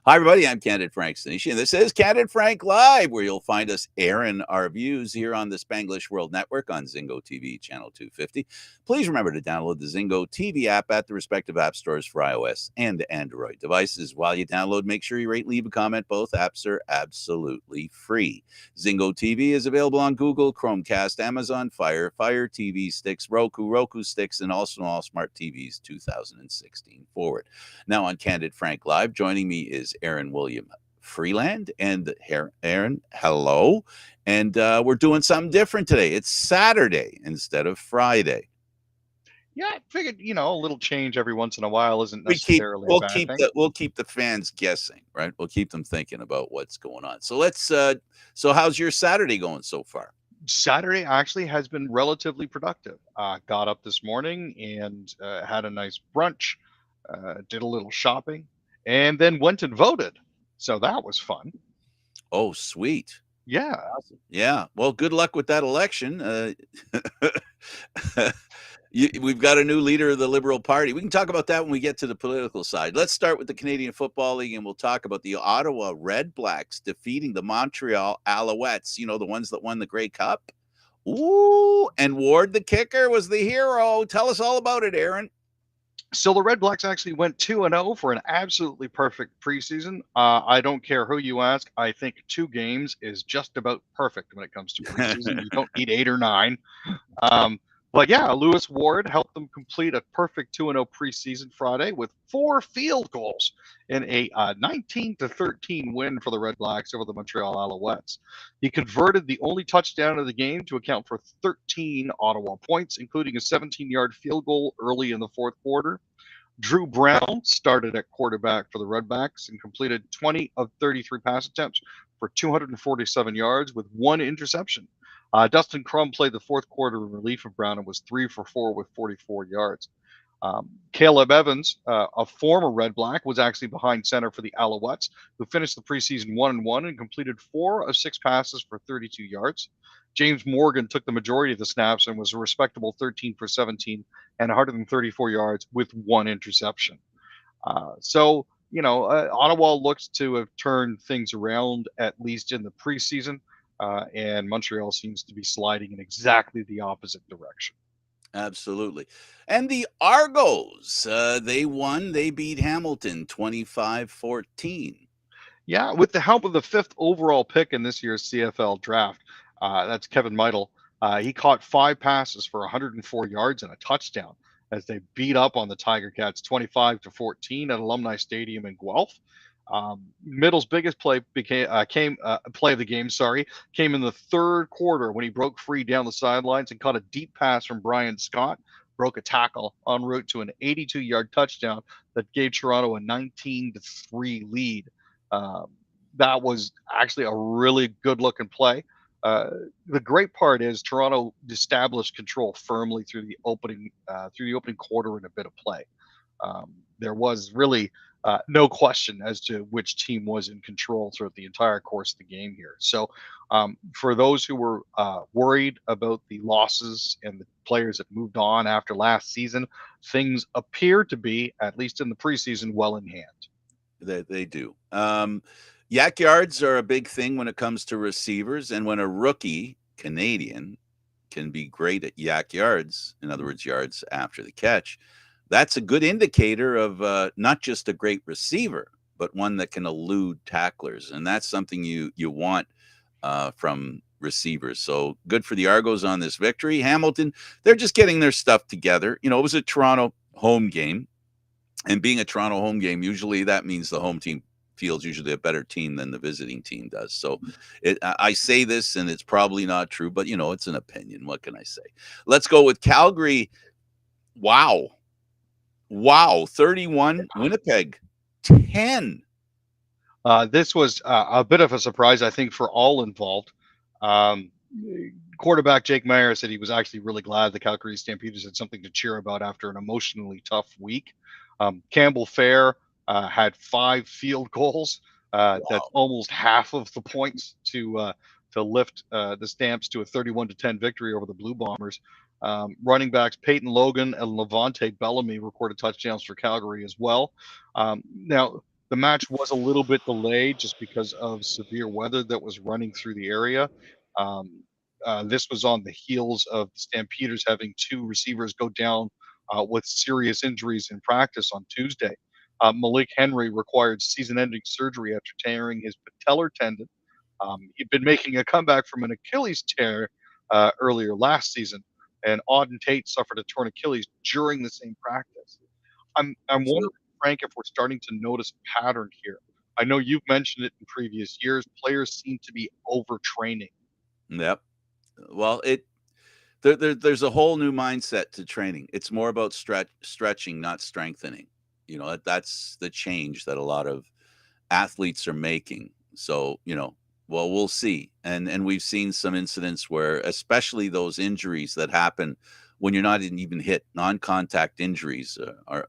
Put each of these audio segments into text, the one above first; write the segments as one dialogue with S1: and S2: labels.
S1: Hi, everybody. I'm Candid Frank Stanisci, and this is Candid Frank Live, where you'll find us airing our views here on the Spanglish World Network on Zingo TV, channel 250. Please remember to download the Zingo TV app at the respective app stores for iOS and Android devices. While you download, make sure you rate and leave a comment. Both apps are absolutely free. Zingo TV is available on Google, Chromecast, Amazon Fire, Fire TV sticks, Roku sticks, and also all smart TVs 2016 forward. Now on Candid Frank Live, joining me is Aaron William Freeland. And Aaron, hello. And we're doing something different today. It's Saturday instead of Friday.
S2: Yeah, I figured, a little change every once in a while isn't
S1: We keep
S2: necessarily a
S1: we'll
S2: bad
S1: keep
S2: thing.
S1: the we'll keep the fans guessing, right? We'll keep them thinking about what's going on. So let's so how's your Saturday going so far?
S2: Saturday actually has been relatively productive. Got up this morning and had a nice brunch, did a little shopping, and then went and voted. So that was fun.
S1: Oh, sweet.
S2: Yeah.
S1: Awesome. Yeah. Well, good luck with that election. We've got a new leader of the Liberal Party. We can talk about that when we get to the political side. Let's start with the Canadian Football League, and we'll talk about the Ottawa Red Blacks defeating the Montreal Alouettes, the ones that won the Grey Cup. Ooh, and Ward, the kicker, was the hero. Tell us all about it, Aaron.
S2: So the Red Blacks actually went 2-0 for an absolutely perfect preseason. I don't care who you ask. I think 2 games is just about perfect when it comes to preseason. You don't need 8 or 9. But yeah, Lewis Ward helped them complete a perfect 2-0 preseason Friday with 4 field goals in a 19-13 win for the Red Blacks over the Montreal Alouettes. He converted the only touchdown of the game to account for 13 Ottawa points, including a 17-yard field goal early in the fourth quarter. Drew Brown started at quarterback for the Redbacks and completed 20 of 33 pass attempts for 247 yards with 1 interception. Dustin Crum played the fourth quarter in relief of Brown and was 3 for 4 with 44 yards. Caleb Evans, a former Red Black, was actually behind center for the Alouettes, who finished the preseason 1-1 and completed 4 of 6 passes for 32 yards. James Morgan took the majority of the snaps and was a respectable 13 for 17 and 134 yards with 1 interception. Ottawa looks to have turned things around, at least in the preseason, and Montreal seems to be sliding in exactly the opposite direction.
S1: Absolutely. And the Argos, they won. They beat Hamilton 25-14.
S2: Yeah, with the help of the 5th overall pick in this year's CFL draft, that's Kevin Meidel. He caught 5 passes for 104 yards and a touchdown as they beat up on the Tiger Cats 25-14 at Alumni Stadium in Guelph. Middle's biggest play play of the game, came in the third quarter when he broke free down the sidelines and caught a deep pass from Brian Scott, broke a tackle en route to an 82-yard touchdown that gave Toronto a 19-3 lead. That was actually a really good-looking play. The great part is Toronto established control firmly through the opening quarter and a bit of play. There was really no question as to which team was in control throughout the entire course of the game here. So, for those who were worried about the losses and the players that moved on after last season, things appear to be, at least in the preseason, well in hand.
S1: They do. Yak yards are a big thing when it comes to receivers, and when a rookie Canadian can be great at yak yards, in other words, yards after the catch, that's a good indicator of not just a great receiver, but one that can elude tacklers, and that's something you want from receivers. So good for the Argos on this victory. Hamilton, they're just getting their stuff together. It was a Toronto home game. And being a Toronto home game, usually that means the home team fields usually a better team than the visiting team does. So I say this, and it's probably not true, but, it's an opinion. What can I say? Let's go with Calgary. Wow. 31, Winnipeg 10.
S2: This was a bit of a surprise, I think, for all involved. Um, Quarterback Jake Meyer said he was actually really glad the Calgary Stampeders had something to cheer about after an emotionally tough week. Campbell Fair had 5 field goals.
S1: Wow.
S2: That's almost half of the points to lift the Stamps to a 31-10 victory over the Blue Bombers. Running backs Peyton Logan and Levante Bellamy recorded touchdowns for Calgary as well. Now, The match was a little bit delayed just because of severe weather that was running through the area. Um, this was on the heels of the Stampeders having two receivers go down with serious injuries in practice on Tuesday. Malik Henry required season-ending surgery after tearing his patellar tendon. He'd been making a comeback from an Achilles tear earlier last season, and Auden Tate suffered a torn Achilles during the same practice. I'm
S1: So,
S2: wondering, Frank, if we're starting to notice a pattern here. I know you've mentioned it in previous years. Players seem to be overtraining.
S1: yep. Well, there's a whole new mindset to training. It's more about stretching, not strengthening. That's the change that a lot of athletes are making. So, well, we'll see. And we've seen some incidents where, especially those injuries that happen when you're not even hit, non-contact injuries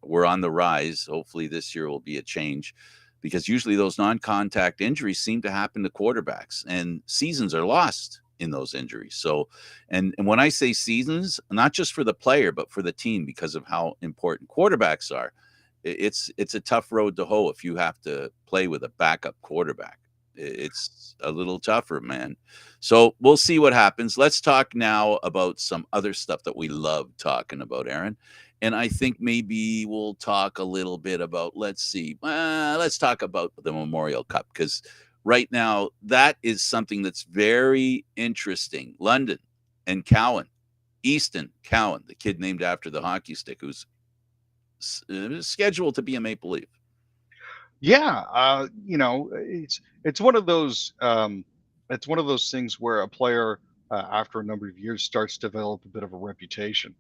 S1: we're on the rise. Hopefully this year will be a change, because usually those non-contact injuries seem to happen to quarterbacks, and seasons are lost in those injuries. So, and when I say seasons, not just for the player, but for the team, because of how important quarterbacks are. It's a tough road to hoe if you have to play with a backup quarterback. It's a little tougher, man. So we'll see what happens. Let's talk now about some other stuff that we love talking about, Aaron. And I think maybe we'll talk a little bit about, let's see, let's talk about the Memorial Cup, because right now that is something that's very interesting. London and Cowan, Easton Cowan, the kid named after the hockey stick, who's scheduled to be a Maple Leaf.
S2: Yeah, it's one of those it's one of those things where a player after a number of years starts to develop a bit of a reputation.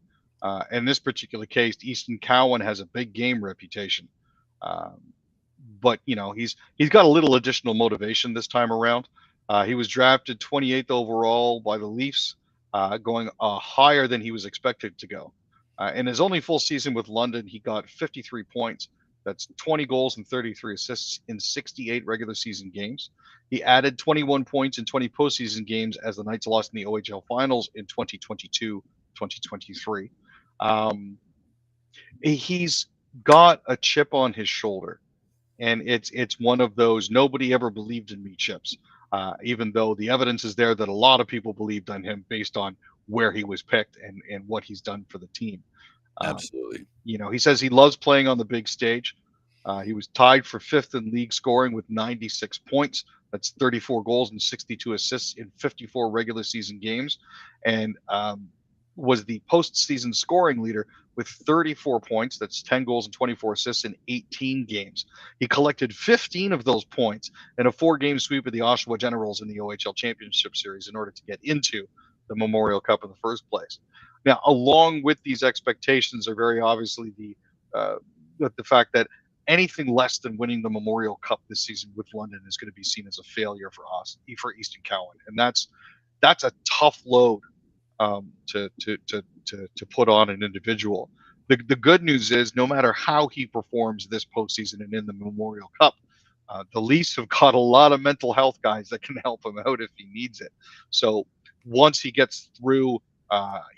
S2: In this particular case, Easton Cowan has a big game reputation, um, but he's got a little additional motivation this time around. He was drafted 28th overall by the Leafs, going higher than he was expected to go. In his only full season with London, he got 53 points. That's 20 goals and 33 assists in 68 regular season games. He added 21 points in 20 postseason games as the Knights lost in the OHL finals in 2022 2023. Um, he's got a chip on his shoulder, and it's one of those nobody ever believed in me chips. Even though the evidence is there that a lot of people believed on him based on where he was picked and what he's done for the team. Um,
S1: Absolutely.
S2: he says he loves playing on the big stage. He was tied for fifth in league scoring with 96 points. That's 34 goals and 62 assists in 54 regular season games, and was the postseason scoring leader with 34 points. That's 10 goals and 24 assists in 18 games. He collected 15 of those points in a 4-game sweep of the Oshawa Generals in the OHL Championship Series in order to get into the Memorial Cup in the first place. Now, along with these expectations are very obviously the fact that anything less than winning the Memorial Cup this season with London is going to be seen as a failure for us, for Easton Cowan, and that's a tough load to put on an individual. The good news is, no matter how he performs this postseason and in the Memorial Cup, the Leafs have got a lot of mental health guys that can help him out if he needs it. So once he gets through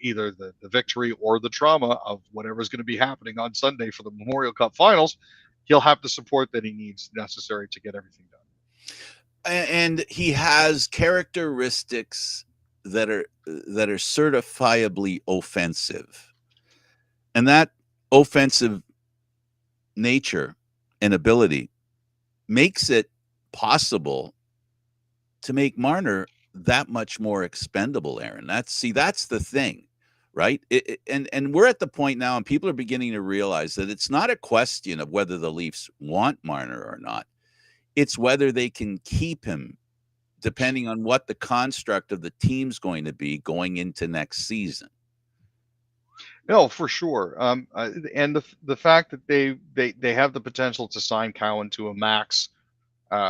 S2: either the victory or the trauma of whatever's going to be happening on Sunday for the Memorial Cup Finals, he'll have the support that he needs necessary to get everything done.
S1: And he has characteristics that are certifiably offensive, and that offensive nature and ability makes it possible to make Marner that much more expendable, Aaron. That's the thing, right? And we're at the point now, and people are beginning to realize that it's not a question of whether the Leafs want Marner or not. It's whether they can keep him, depending on what the construct of the team's going to be going into next season.
S2: No, for sure. And the fact that they have the potential to sign Cowan to a max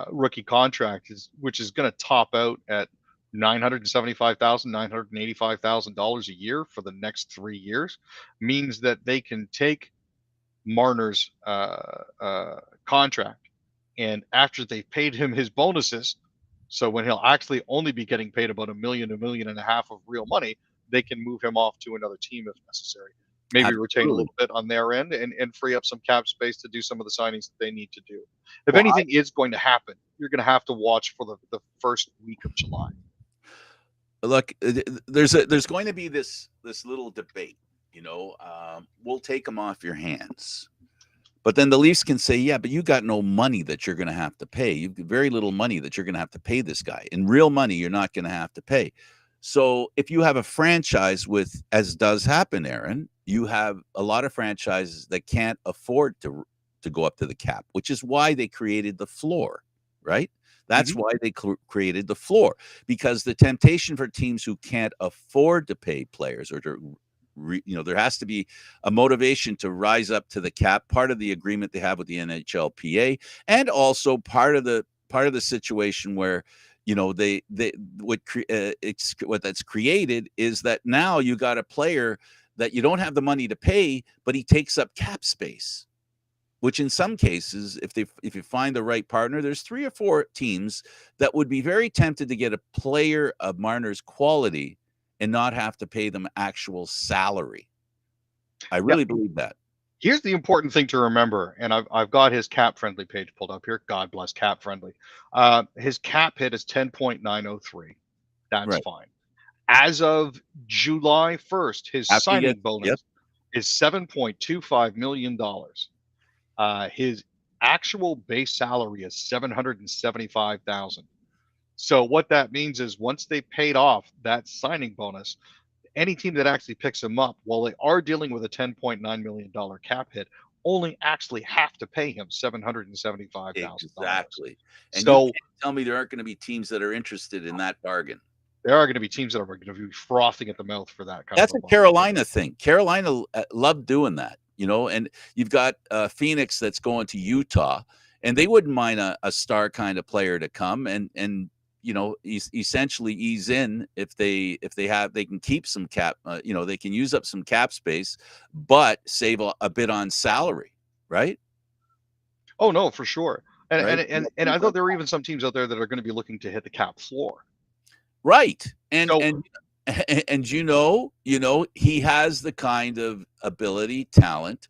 S2: rookie contract which is going to top out at $975,000 a year for the next 3 years, means that they can take Marner's contract, and after they've paid him his bonuses, so when he'll actually only be getting paid about a million and a half of real money, they can move him off to another team if necessary. maybe retain a
S1: Absolutely.
S2: little bit on their end and free up some cap space to do some of the signings that they need to do. If
S1: Well,
S2: anything is going to happen, you're going to have to watch for the first week of July.
S1: look, there's going to be this little debate. We'll take them off your hands. But then the Leafs can say, yeah, but you got no money that you're going to have to pay. You've got very little money that you're going to have to pay this guy. In real money, you're not going to have to pay. So if you have a franchise with, as does happen, Aaron, you have a lot of franchises that can't afford to go up to the cap, which is why they created the floor, right? That's
S2: Mm-hmm.
S1: why they created the floor, because the temptation for teams who can't afford to pay players or to there has to be a motivation to rise up to the cap. Part of the agreement they have with the NHLPA, and also part of the situation where they what that's created is that now you got a player that you don't have the money to pay, but he takes up cap space. Which in some cases, if you find the right partner, there's 3 or 4 teams that would be very tempted to get a player of Marner's quality and not have to pay them actual salary. I
S2: Yeah.
S1: really believe that.
S2: Here's the important thing to remember, and I've got his cap friendly page pulled up here. God bless cap friendly. His cap hit is 10.903. That's
S1: Right.
S2: fine. As of July 1st, his
S1: After you
S2: signing
S1: get,
S2: bonus
S1: yep.
S2: is $7.25 million. His actual base salary is $775,000. So what that means is once they paid off that signing bonus, any team that actually picks him up, while they are dealing with a $10.9 million cap hit, only actually have to pay him $775,000.
S1: Exactly. And you
S2: So
S1: can't tell me there aren't going to be teams that are interested in that bargain.
S2: there are going to be teams that are going to be frothing at the mouth for that kind of
S1: That's
S2: a
S1: a
S2: bargain.
S1: Carolina thing. Carolina loved doing that, and you've got Phoenix that's going to Utah, and they wouldn't mind a star kind of player to come and essentially ease in if they can keep some cap, they can use up some cap space, but save a bit on salary, right?
S2: Oh no, for sure. And
S1: Right.
S2: and I thought there were even some teams out there that are going to be looking to hit the cap floor.
S1: Right. And
S2: So
S1: and and he has the kind of ability, talent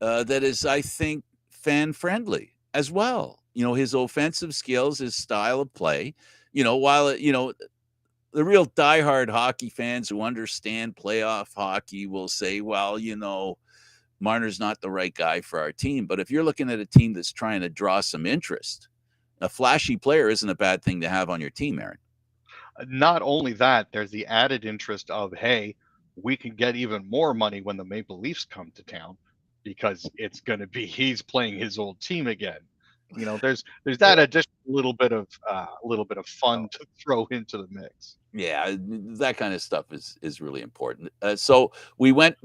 S1: that is, I think, fan friendly as well. His offensive skills, his style of play. While the real diehard hockey fans who understand playoff hockey will say, well, Marner's not the right guy for our team. But if you're looking at a team that's trying to draw some interest, a flashy player isn't a bad thing to have on your team, Aaron.
S2: not only that, there's the added interest of, hey, we can get even more money when the Maple Leafs come to town because it's going to be he's playing his old team again. There's that additional little bit of fun to throw into the mix.
S1: Yeah, that kind of stuff is really important. So we went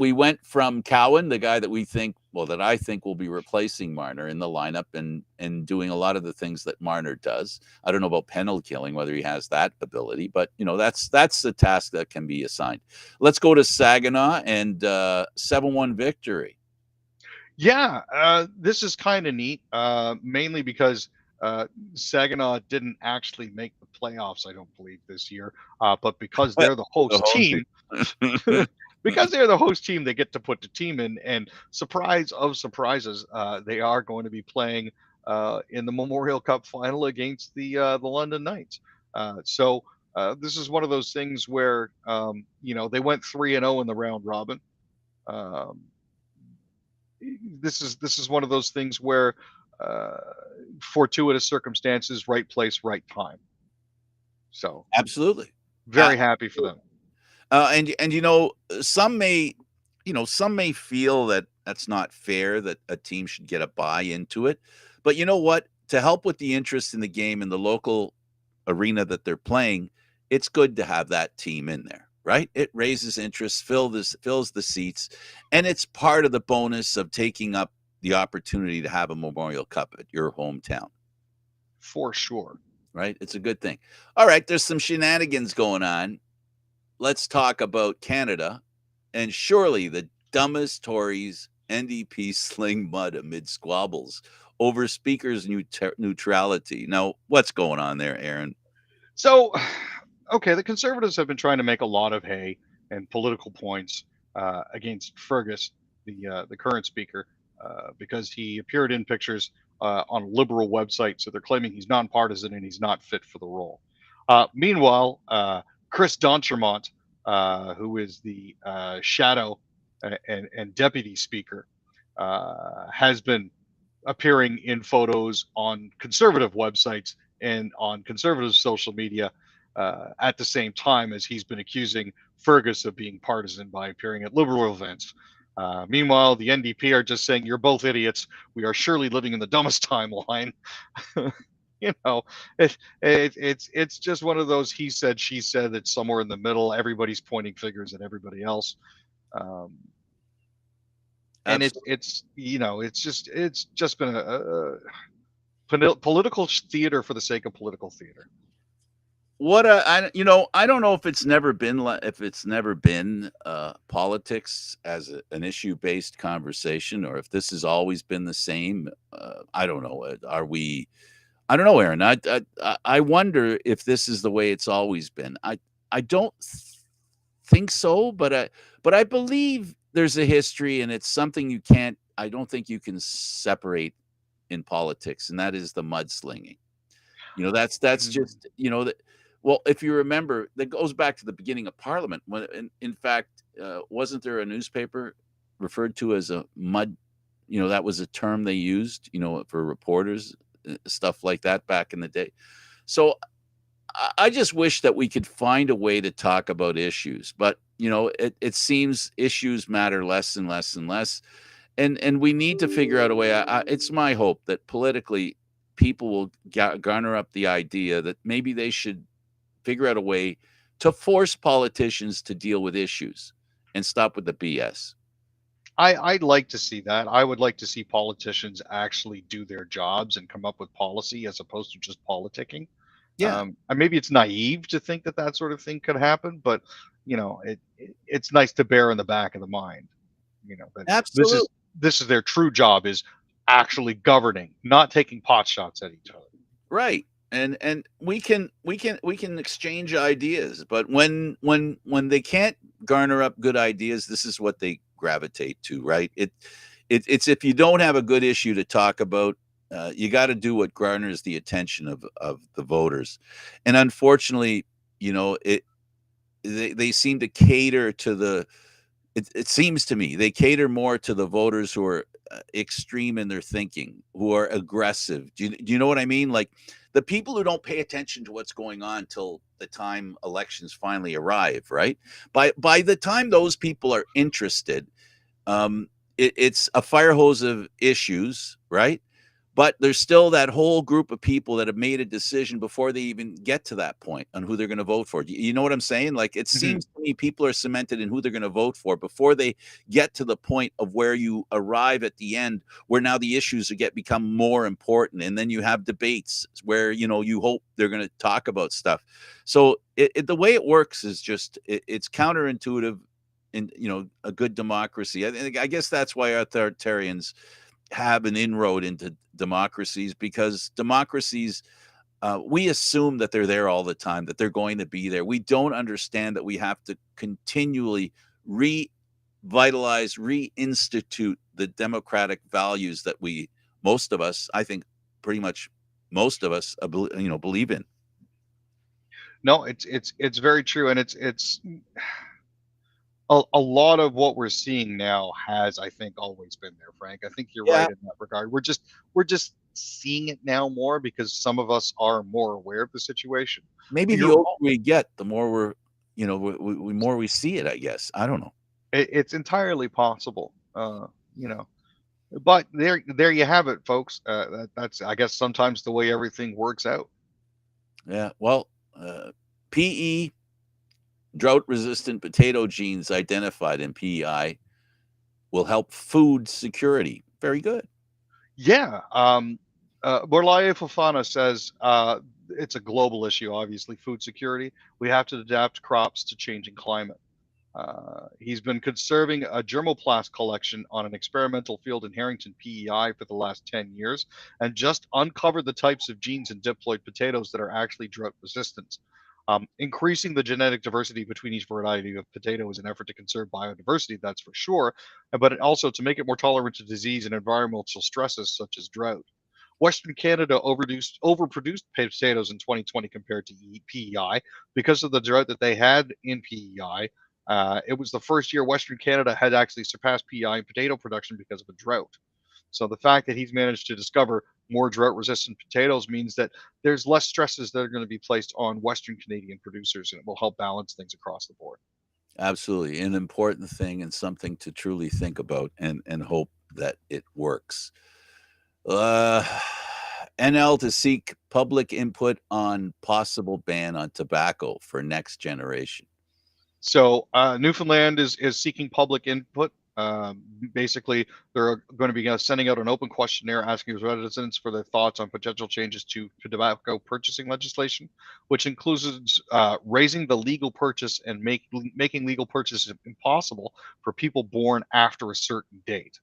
S1: from Cowan, the guy that I think will be replacing Marner in the lineup and doing a lot of the things that Marner does. I don't know about penalty killing, whether he has that ability, but that's a task that can be assigned. Let's go to Saginaw and 7-1 victory.
S2: Yeah, this is kind of neat, mainly because Saginaw didn't actually make the playoffs, I don't believe, this year. But because they're the
S1: The
S2: host
S1: home
S2: team,
S1: team.
S2: because they're the host team, they get to put the team in. And surprise of surprises, they are going to be playing in the Memorial Cup final against the London Knights. So this is one of those things where they went 3-0 in the round robin. Um, this is one of those things where uh, fortuitous circumstances, right place, right time. So
S1: Absolutely.
S2: very happy for them.
S1: And some may feel that that's not fair, that a team should get a buy into it. But you know what? To help with the interest in the game in the local arena that they're playing, it's good to have that team in there, right? It raises interest, fills the seats, and it's part of the bonus of taking up the opportunity to have a Memorial Cup at your hometown.
S2: For sure.
S1: Right? It's a good thing. All right, there's some shenanigans going on. Let's talk about Canada, and surely the dumbest Tories NDP sling mud amid squabbles over speaker's neutrality. Now, what's going on there, Aaron?
S2: So, okay, the Conservatives have been trying to make a lot of hay and political points against Fergus, the current speaker, because he appeared in pictures on a liberal website. So they're claiming he's nonpartisan and he's not fit for the role. Meanwhile, Chris D'Entremont, who is the shadow and deputy speaker, has been appearing in photos on conservative websites and on conservative social media at the same time as he's been accusing Fergus of being partisan by appearing at liberal events. Meanwhile, the NDP are just saying, "You're both idiots. We are surely living in the dumbest timeline." you know, it's just one of those he said, she said. That's somewhere in the middle. Everybody's pointing fingers at everybody else. Um, and
S1: Absolutely.
S2: it's just been a political theater for the sake of political theater.
S1: I don't know if it's never been politics as an issue based conversation, or if this has always been the same. I don't know. Are we? I don't know, Aaron. I wonder if this is the way it's always been. I don't think so, but I believe there's a history, and it's something you can't. I don't think you can separate in politics, and that is the mudslinging. That's
S2: Mm.
S1: just that. Well, if you remember, that goes back to the beginning of Parliament. When, in fact, wasn't there a newspaper referred to as a mud? That was a term they used. For reporters, stuff like that back in the day. So I just wish that we could find a way to talk about issues, but it seems issues matter less and less and less, and we need to figure out a way. It's my hope that politically people will garner up the idea that maybe they should figure out a way to force politicians to deal with issues and stop with the BS.
S2: I'd like to see that. I would like to see politicians actually do their jobs and come up with policy as opposed to just politicking.
S1: Yeah,
S2: And maybe it's naive to think that that sort of thing could happen, but it's nice to bear in the back of the mind, that this
S1: absolutely.
S2: is this is their true job, is actually governing, not taking pot shots at each other.
S1: Right. And we can exchange ideas, but when they can't garner up good ideas, this is what they gravitate to, right? It's if you don't have a good issue to talk about, you got to do what garners the attention of the voters. And unfortunately, it they seem to cater to it seems to me they cater more to the voters who are extreme in their thinking, who are aggressive. Do you know what I mean? Like the people who don't pay attention to what's going on till the time elections finally arrive, right? By the time those people are interested, it's a fire hose of issues, right? But there's still that whole group of people that have made a decision before they even get to that point on who they're going to vote for. You know what I'm saying? Like it
S2: Mhm.
S1: seems to me people are cemented in who they're going to vote for before they get to the point of where you arrive at the end, where now the issues become more important, and then you have debates where you hope they're going to talk about stuff. So the way it works is just it's counterintuitive in a good democracy. I guess that's why authoritarians have an inroad into democracies, because democracies, we assume that they're there all the time, that they're going to be there. We don't understand that we have to continually revitalize, reinstitute the democratic values that most of us, I think, pretty much most of us, believe in.
S2: No, it's very true, and it's a lot of what we're seeing now has, I think, always been there, Frank. I think you're
S1: Yeah,
S2: right in that regard. We're just seeing it now more because some of us are more aware of the situation.
S1: maybe the
S2: You're
S1: older we get, the more more we see it. I guess I don't know.
S2: It's entirely possible. You know, but there you have it, folks. That's, I guess, sometimes the way everything works out.
S1: Yeah, well, PE, drought resistant potato genes identified in PEI, will help food security. Very good.
S2: Yeah. Borlaye Fofana says it's a global issue. Obviously, food security. We have to adapt crops to changing climate. He's been conserving a germoplast collection on an experimental field in Harrington, PEI, for the last 10 years, and just uncovered the types of genes in diploid potatoes that are actually drought resistant. Increasing the genetic diversity between each variety of potato is an effort to conserve biodiversity, that's for sure, but also to make it more tolerant to disease and environmental stresses such as drought. Western Canada overproduced potatoes in 2020 compared to PEI because of the drought that they had in PEI. It was the first year Western Canada had actually surpassed PEI in potato production because of a drought. So the fact that he's managed to discover more drought resistant potatoes means that there's less stresses that are going to be placed on Western Canadian producers, and it will help balance things across the board.
S1: Absolutely. An important thing and something to truly think about and hope that it works. Uh, NL to seek public input on possible ban on tobacco for next generation.
S2: So Newfoundland is seeking public input. Basically, they're going to be sending out an open questionnaire asking residents for their thoughts on potential changes to tobacco purchasing legislation, which includes raising the legal purchase and making legal purchase impossible for people born after a certain date.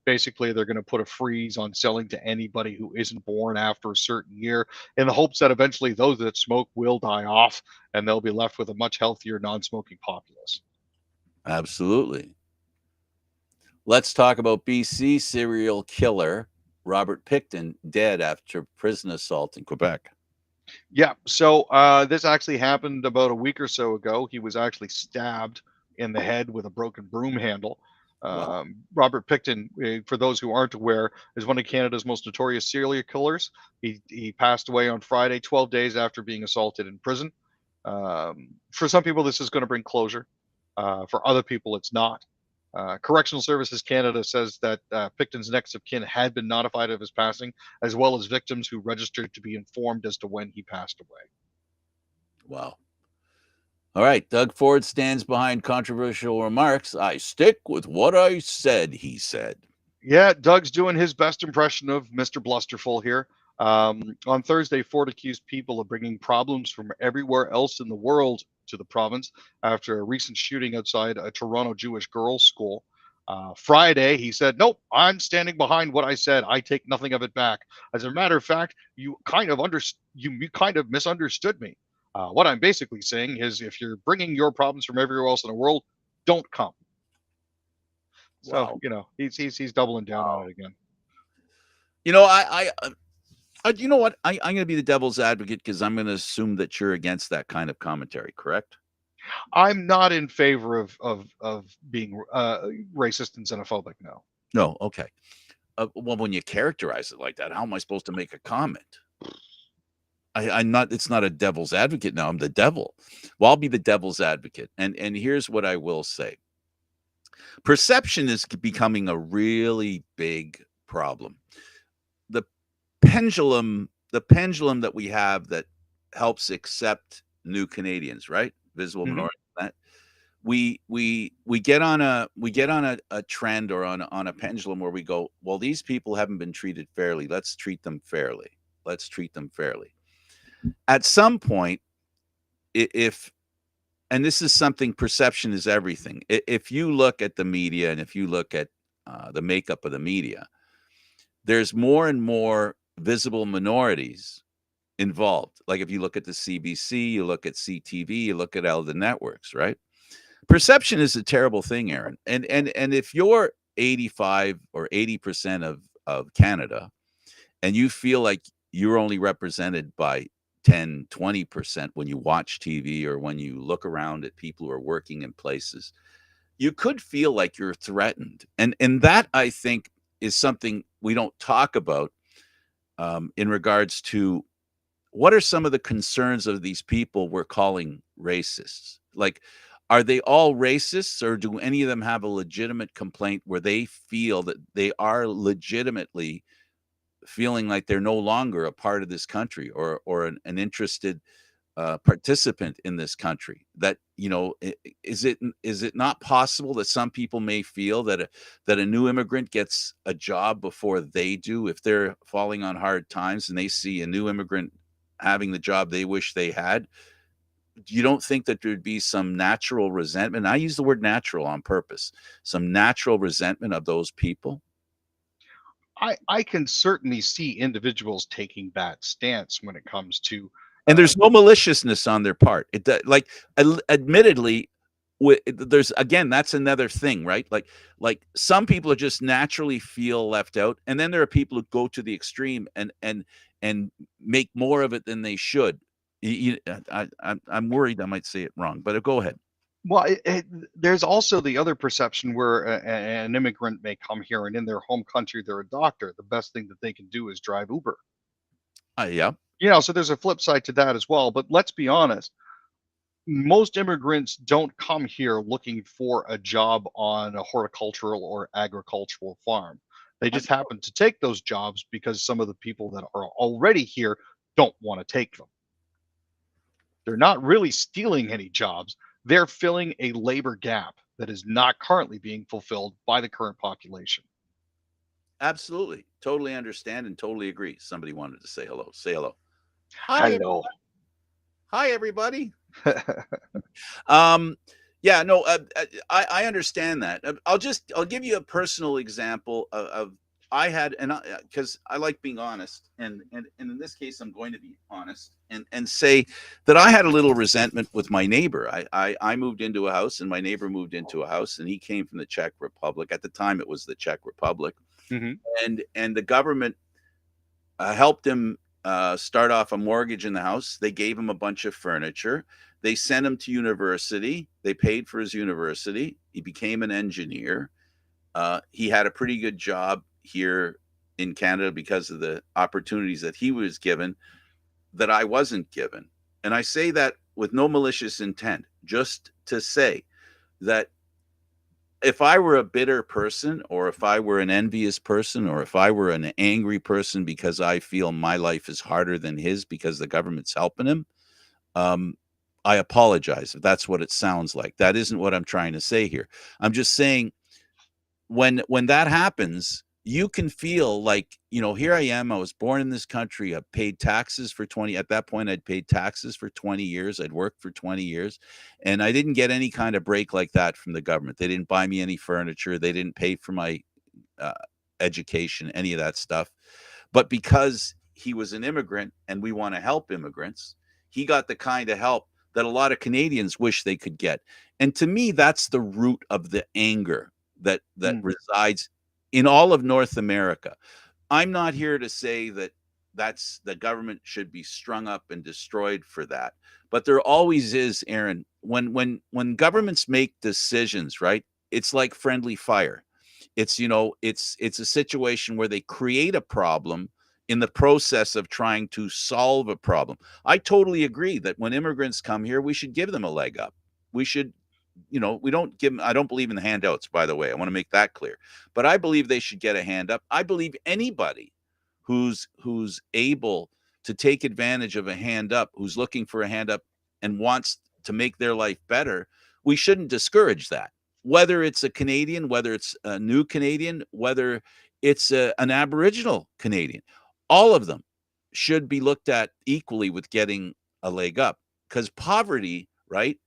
S2: Basically, they're going to put a freeze on selling to anybody who isn't born after a certain year in the hopes that eventually those that smoke will die off and they'll be left with a much healthier non smoking populace.
S1: Absolutely. Let's talk about BC serial killer Robert Pickton dead after prison assault in Quebec.
S2: Yeah, so this actually happened about a week or so ago. He was actually stabbed in the head with a broken broom handle.
S1: Wow.
S2: Robert Pickton, for those who aren't aware, is one of Canada's most notorious serial killers. He passed away on Friday, 12 days after being assaulted in prison. For some people, this is going to bring closure. For other people, it's not. Correctional Services Canada says that Picton's next of kin had been notified of his passing, as well as victims who registered to be informed as to when he passed away.
S1: Wow. All right. Doug Ford stands behind controversial remarks. I stick with what I said, he said.
S2: Yeah, Doug's doing his best impression of Mr. Blusterful here. On Thursday, Ford accused people of bringing problems from everywhere else in the world to the province after a recent shooting outside a Toronto Jewish girls' school. Friday, he said, "Nope, I'm standing behind what I said. I take nothing of it back. As a matter of fact, you kind of misunderstood me. What I'm basically saying is, if you're bringing your problems from everywhere else in the world, don't come." So
S1: Wow.
S2: he's doubling down on
S1: Wow.
S2: it again.
S1: You know, you know what? I'm going to be the devil's advocate because I'm going to assume that you're against that kind of commentary, correct?
S2: I'm not in favor of being racist and xenophobic. No,
S1: No. Okay. Well, when you characterize it like that, how am I supposed to make a comment? I'm not. It's not a devil's advocate now. I'm the devil. Well, I'll be the devil's advocate, and here's what I will say: perception is becoming a really big problem. The pendulum that we have that helps accept new Canadians, right? Visible
S2: hmm
S1: minority. That we get on a trend or on a pendulum where we go, well, these people haven't been treated fairly. Let's treat them fairly. Let's treat them fairly. At some point, if and this is something, perception is everything. If you look at the media and if you look at the makeup of the media, there's more and more visible minorities involved. Like if you look at the CBC, you look at CTV, you look at all the networks, right? Perception is a terrible thing, Aaron. And if you're 85 or 80% of Canada and you feel like you're only represented by 10, 20% when you watch TV or when you look around at people who are working in places, you could feel like you're threatened. And that, I think, is something we don't talk about in regards to what are some of the concerns of these people we're calling racists? Like, are they all racists, or do any of them have a legitimate complaint where they feel that they are legitimately feeling like they're no longer a part of this country or an interested participant in this country? That, is it not possible that some people may feel that a new immigrant gets a job before they do if they're falling on hard times and they see a new immigrant having the job they wish they had? You don't think that there'd be some natural resentment? I use the word natural on purpose. Some natural resentment of those people.
S2: I can certainly see individuals taking that stance when it comes to
S1: and there's no maliciousness on their part. Like, admittedly, there's, again, that's another thing, right? Like some people are just naturally feel left out, and then there are people who go to the extreme and make more of it than they should. I'm worried I might say it wrong, but go ahead.
S2: Well, there's also the other perception where an immigrant may come here and in their home country they're a doctor. The best thing that they can do is drive Uber.
S1: Yeah.
S2: So there's a flip side to that as well. But let's be honest, most immigrants don't come here looking for a job on a horticultural or agricultural farm. They just happen to take those jobs because some of the people that are already here don't want to take them. They're not really stealing any jobs. They're filling a labor gap that is not currently being fulfilled by the current population.
S1: Absolutely. Totally understand and totally agree. Somebody wanted to say hello. Say hello. Hi,
S2: Hello.
S1: hi, everybody. Um, yeah, no, I understand that. I'll give you a personal example of I had, and because I like being honest, and in this case, I'm going to be honest and say that I had a little resentment with my neighbor. I moved into a house, and my neighbor moved into a house, and he came from the Czech Republic. At the time, it was the Czech Republic,
S2: Mm-hmm.
S1: and the government helped him start off a mortgage in the house. They gave him a bunch of furniture. They sent him to university. They paid for his university. He became an engineer. He had a pretty good job here in Canada because of the opportunities that he was given that I wasn't given. And I say that with no malicious intent, just to say that if I were a bitter person, or if I were an envious person, or if I were an angry person because I feel my life is harder than his because the government's helping him, um, I apologize if that's what it sounds like. That isn't what I'm trying to say here. I'm just saying when that happens, you can feel like, here I am. I was born in this country. I paid taxes for 20. At that point, I'd paid taxes for 20 years. I'd worked for 20 years, and I didn't get any kind of break like that from the government. They didn't buy me any furniture. They didn't pay for my uh, education, any of that stuff. But because he was an immigrant and we want to help immigrants, he got the kind of help that a lot of Canadians wish they could get. And to me, that's the root of the anger that resides in all of North America. I'm not here to say that that's the government should be strung up and destroyed for that. But there always is, Aaron, when governments make decisions, right? It's like friendly fire. It's a situation where they create a problem in the process of trying to solve a problem. I totally agree that when immigrants come here, we should give them a leg up. We should, we don't give them, I don't believe in the handouts, by the way. I want to make that clear. But I believe they should get a hand up. I believe anybody who's able to take advantage of a hand up, who's looking for a hand up and wants to make their life better, we shouldn't discourage that. Whether it's a Canadian, whether it's a new Canadian, whether it's an Aboriginal Canadian, all of them should be looked at equally with getting a leg up, because poverty, right,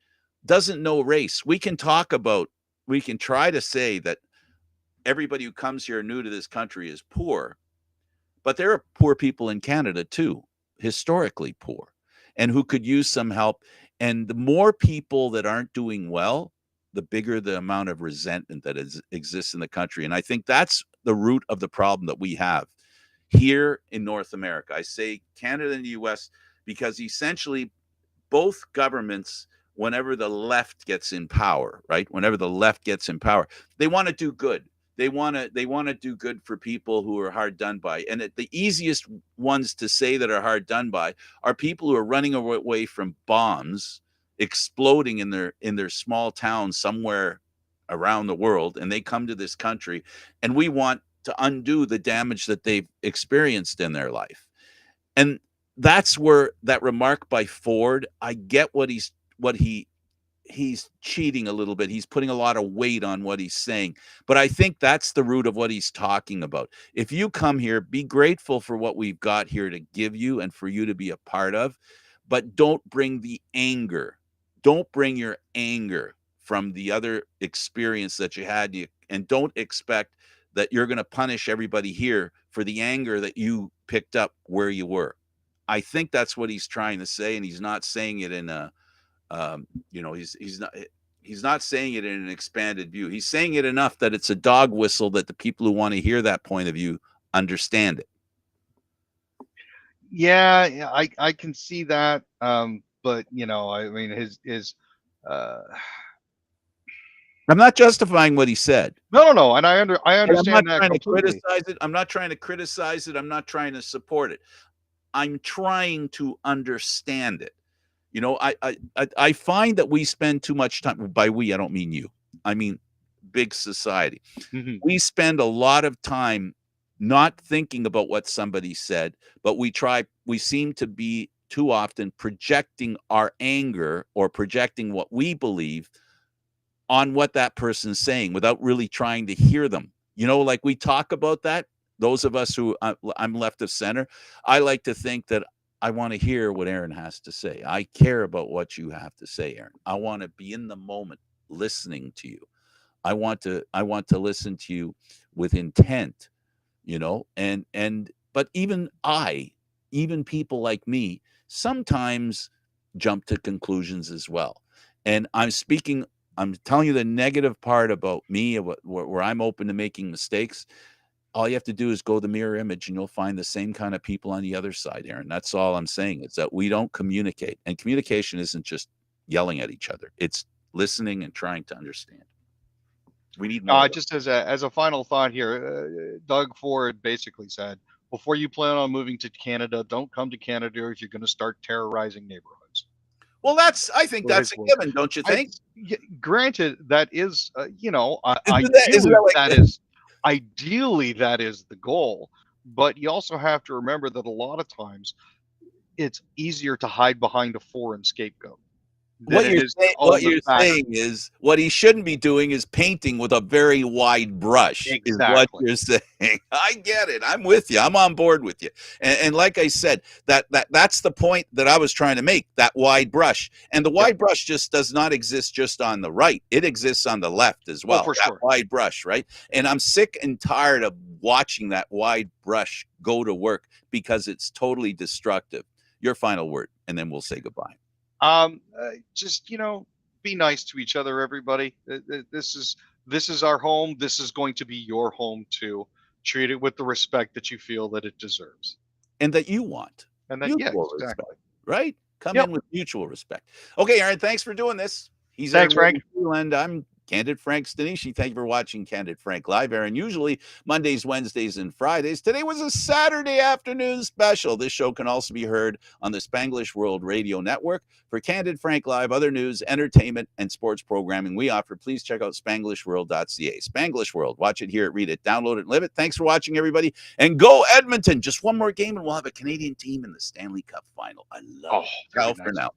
S1: doesn't know race. We can try to say that everybody who comes here new to this country is poor, but there are poor people in Canada too, historically poor, and who could use some help. And the more people that aren't doing well, the bigger the amount of resentment that exists in the country. And I think that's the root of the problem that we have here in North America. I say Canada and the US because essentially both governments, whenever the left gets in power, right? Whenever the left gets in power, they want to do good. They want to do good for people who are hard done by. And the easiest ones to say that are hard done by are people who are running away from bombs exploding in their small town somewhere around the world, and they come to this country, and we want to undo the damage that they've experienced in their life. And that's where that remark by Ford, I get he's cheating a little bit. He's putting a lot of weight on what he's saying, but I think that's the root of what he's talking about. If you come here, be grateful for what we've got here to give you and for you to be a part of, but don't bring the anger. Don't bring your anger from the other experience that you had, and don't expect that you're going to punish everybody here for the anger that you picked up where you were. I think that's what he's trying to say, and he's not saying it in a, he's not saying it in an expanded view. He's saying it enough that it's a dog whistle that the people who want to hear that point of view understand it.
S2: Yeah, I can see that. But I mean, his
S1: I'm not justifying what he said.
S2: no, and I
S1: And I'm not
S2: understand that
S1: trying to
S2: completely.
S1: criticize it. I'm not trying to criticize it. I'm not trying to support it. I'm trying to understand it. I find that we spend too much time. By we, I don't mean you. I mean big society.
S2: Mhm.
S1: We spend a lot of time not thinking about what somebody said, but we seem to be too often projecting our anger or projecting what we believe on what that person's saying without really trying to hear them. Like we talk about that. Those of us who I'm left of center, I like to think that I want to hear what Aaron has to say. I care about what you have to say, Aaron. I want to be in the moment listening to you. I want to listen to you with intent, but even people like me sometimes jump to conclusions as well. And I'm telling you the negative part about me, where I'm open to making mistakes. All you have to do is go the mirror image and you'll find the same kind of people on the other side, Aaron. That's all I'm saying, is that we don't communicate. And communication isn't just yelling at each other. It's listening and trying to understand. We need more of that.
S2: Just as a final thought here, Doug Ford basically said, before you plan on moving to Canada, don't come to Canada if you're going to start terrorizing neighborhoods.
S1: Well, I think
S2: Were
S1: that's
S2: his
S1: a
S2: words.
S1: given, don't you think?
S2: Granted, that is,
S1: Isn't
S2: ideally
S1: that like
S2: that is, ideally that is the goal. But you also have to remember that a lot of times it's easier to hide behind a foreign scapegoat than it is to
S1: What
S2: own the
S1: you're
S2: fact.
S1: saying is what he shouldn't be doing is painting with a very wide brush, is what
S2: Exactly.
S1: you're saying. I get it. I'm with you. I'm on board with you. And like I said, that's the point that I was trying to make, that wide brush. And the
S2: Yep.
S1: wide brush just does not exist just on the right. It exists on the left as
S2: Oh,
S1: well.
S2: for
S1: That
S2: sure.
S1: wide brush, right? And I'm sick and tired of watching that wide brush go to work because it's totally destructive. Your final word, and then we'll say goodbye.
S2: Just be nice to each other, everybody. This is our home. This is going to be your home too. Treat it with the respect that you feel that it deserves,
S1: And that you want
S2: and that, yeah,
S1: mutual respect,
S2: exactly.
S1: right? Come
S2: Yep.
S1: in with mutual respect. Okay, Aaron, thanks for doing this. He's Aaron
S2: Thanks, Frank.
S1: William Freeland. I'm Candid Frank Stanisci. Thank you for watching Candid Frank Live, Aaron. Usually Mondays, Wednesdays, and Fridays. Today was a Saturday afternoon special. This show can also be heard on the Spanglish World Radio Network. For Candid Frank Live, other news, entertainment, and sports programming we offer, please check out SpanglishWorld.ca. Spanglish World. Watch it, hear it, read it, download it, live it. Thanks for watching, everybody. And go Edmonton. Just one more game, and we'll have a Canadian team in the Stanley Cup final. I love
S2: Oh,
S1: it.
S2: very
S1: Ciao for
S2: nice.
S1: now.